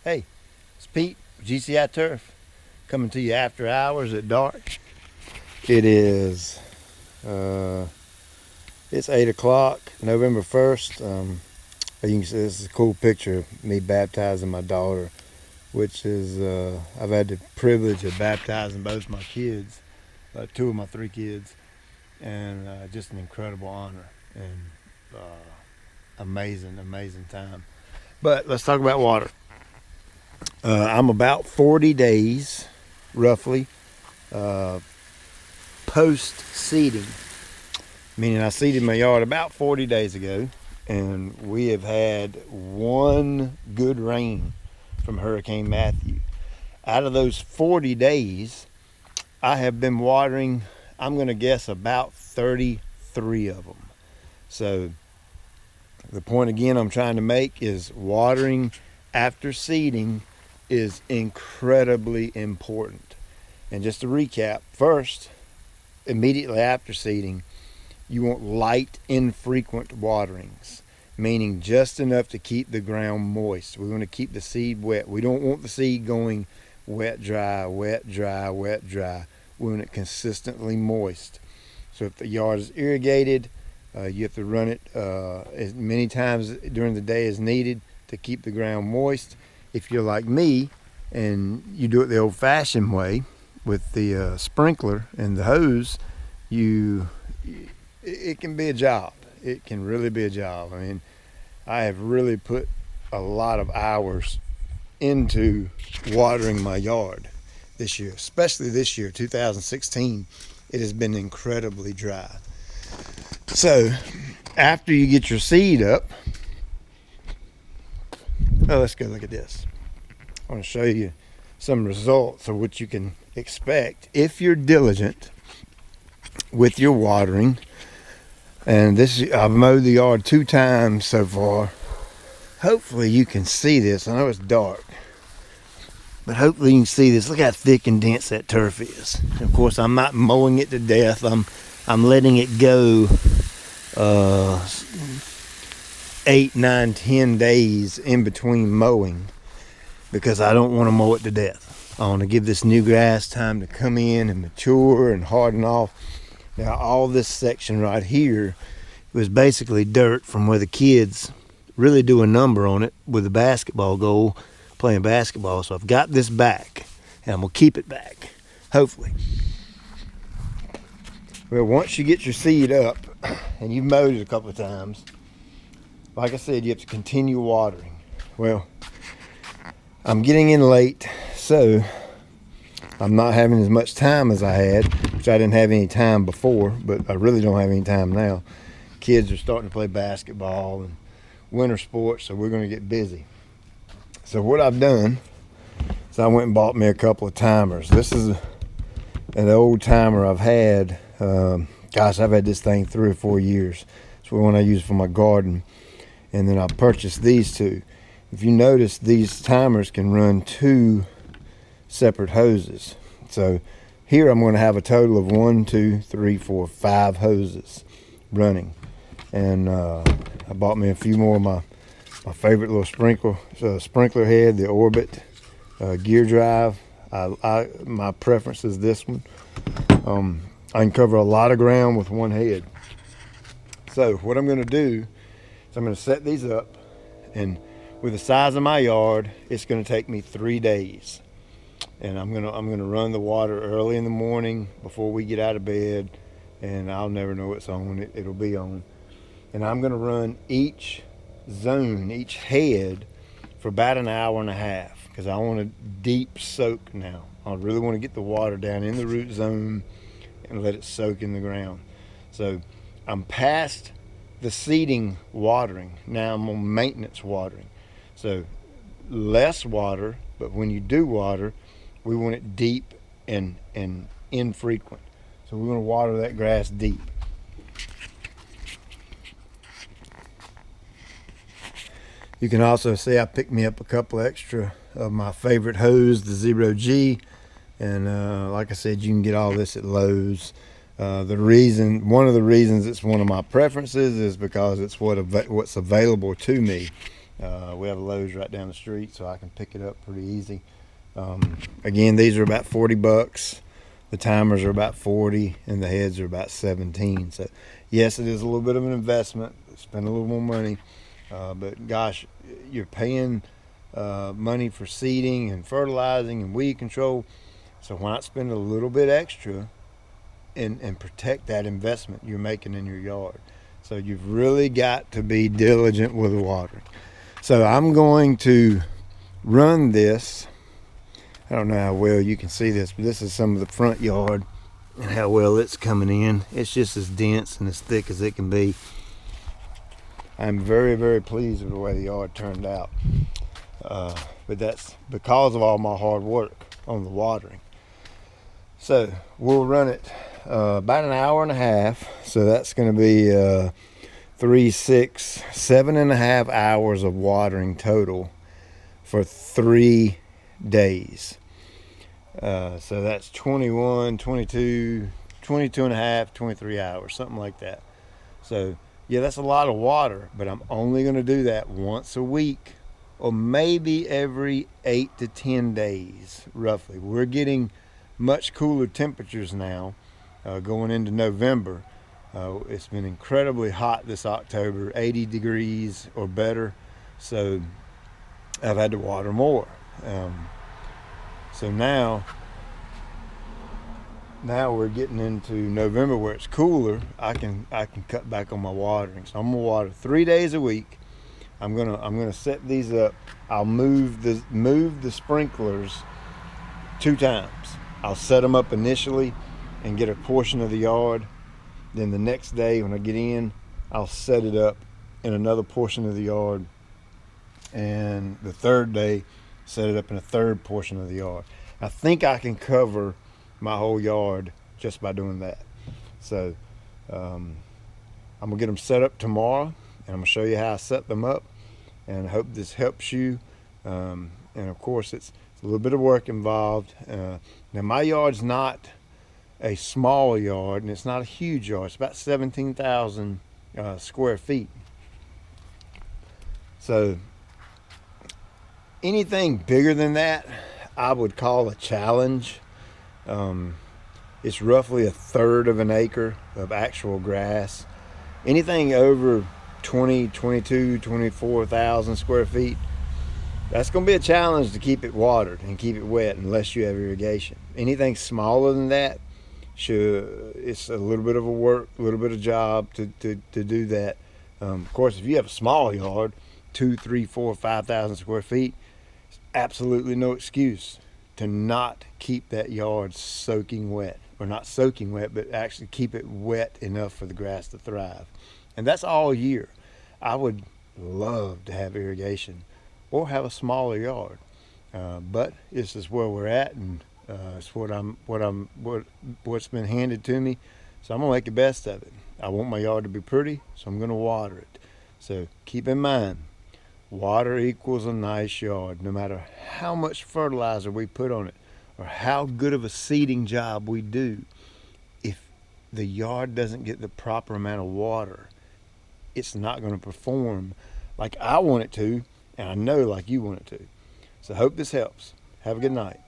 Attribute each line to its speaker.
Speaker 1: Hey, it's Pete, GCI Turf, coming to you after hours at dark. It is, it's 8 o'clock, November 1st. You can see this is a cool picture of me baptizing my daughter, which is, I've had the privilege of baptizing both my kids, two of my three kids, and just an incredible honor and amazing time. But let's talk about water. I'm about 40 days, roughly, post-seeding, meaning I seeded my yard about 40 days ago, and we have had one good rain from Hurricane Matthew. Out of those 40 days, I have been watering, I'm going to guess, about 33 of them. So the point again I'm trying to make is watering after seeding is incredibly important. And just to recap, first, immediately after seeding, you want light, infrequent waterings, meaning just enough to keep the ground moist. We want to keep the seed wet. We don't want the seed going wet, dry, wet, dry, wet, dry. We want it consistently moist. So if the yard is irrigated, you have to run it as many times during the day as needed to keep the ground moist. If you're like me and you do it the old-fashioned way with the sprinkler and the hose, it can be a job. It can really be a job. I mean, I have really put a lot of hours into watering my yard this year, especially this year, 2016. It has been incredibly dry. So after you get your seed up, let's go look at this. I want to show you some results of what you can expect if you're diligent with your watering. And this, I've mowed the yard 2 times so far. Hopefully you can see this. I know it's dark, but hopefully you can see this. Look how thick and dense that turf is. And of course, I'm not mowing it to death. I'm letting it go 8, 9, 10 days in between mowing because I don't want to mow it to death. I want to give this new grass time to come in and mature and harden off. Now, all this section right here was basically dirt from where the kids really do a number on it with a basketball goal, playing basketball. So I've got this back, and I'm going to keep it back, hopefully. Well, once you get your seed up, and you've mowed it a couple of times, like I said, you have to continue watering. Well, I'm getting in late, so I'm not having as much time as I had, which I didn't have any time before, but I really don't have any time now. Kids are starting to play basketball and winter sports, so we're going to get busy. So what I've done is I went and bought me a couple of timers. This is an old timer I've had. Gosh, I've had this thing 3 or 4 years. It's the one I use for my garden. And then I purchased these two. If you notice, these timers can run 2 separate hoses. So here I'm going to have a total of 1, 2, 3, 4, 5 hoses running. And I bought me a few more of my favorite little sprinkler head, the Orbit gear drive. My preference is this one. I can cover a lot of ground with one head. So what I'm going to do is I'm going to set these up, and with the size of my yard, it's going to take me 3 days. And I'm gonna run the water early in the morning before we get out of bed, and I'll never know it's on. It'll be on. And I'm gonna run each zone, each head, for about an hour and a half because I want a deep soak now. I really want to get the water down in the root zone and let it soak in the ground. So I'm past the seeding watering. Now I'm on maintenance watering. So less water, but when you do water, we want it deep and infrequent. So we're going to water that grass deep. You can also see I picked me up a couple extra of my favorite hose, the 0G. And like I said, you can get all this at Lowe's. One of the reasons it's one of my preferences is because it's what's available to me. We have a Lowe's right down the street, so I can pick it up pretty easy. Again, these are about 40 bucks. The timers are about 40 and the heads are about 17. So yes, it is a little bit of an investment. Spend a little more money, but gosh, you're paying money for seeding and fertilizing and weed control. So why not spend a little bit extra and protect that investment you're making in your yard? So you've really got to be diligent with the watering. So I'm going to run this. I don't know how well you can see this, but this is some of the front yard and how well it's coming in. It's just as dense and as thick as it can be. I'm very, very pleased with the way the yard turned out. But that's because of all my hard work on the watering. So we'll run it about an hour and a half. So that's going to be 3, 6, 7.5 hours of watering total for 3 days. So that's 21, 22, 22 and a half, 23 hours, something like that. So yeah, that's a lot of water, but I'm only going to do that once a week, or maybe every 8 to 10 days, roughly. We're getting much cooler temperatures now, going into November. It's been incredibly hot this October, 80 degrees or better, so I've had to water more. So now we're getting into November where it's cooler. I can cut back on my watering. So I'm gonna water 3 days a week. I'm gonna set these up. I'll move the sprinklers 2 times. I'll set them up initially and get a portion of the yard. Then the next day when I get in, I'll set it up in another portion of the yard. And the third day, set it up in a third portion of the yard. I think I can cover my whole yard just by doing that. So I'm gonna get them set up tomorrow, and I'm gonna show you how I set them up, and I hope this helps you. And of course, it's a little bit of work involved. Now my yard's not a small yard, and it's not a huge yard. It's about 17,000 square feet. So anything bigger than that, I would call a challenge. It's roughly 1/3 of an acre of actual grass. Anything over 20, 22, 24,000 square feet, that's going to be a challenge to keep it watered and keep it wet unless you have irrigation. Anything smaller than that, it's a little bit of a work, a little bit of job to do that. Of course, if you have a small yard, 2, 3, 4, 5,000 square feet, absolutely no excuse to not keep that yard soaking wet, or not soaking wet, but actually keep it wet enough for the grass to thrive. And that's all year. I would love to have irrigation or have a smaller yard, but this is where we're at, and it's what's been handed to me. So I'm gonna make the best of it. I want my yard to be pretty, so I'm gonna water it. So keep in mind, water equals a nice yard. No matter how much fertilizer we put on it or how good of a seeding job we do, if the yard doesn't get the proper amount of water, it's not going to perform like I want it to, and I know like you want it to. So I hope this helps. Have a good night.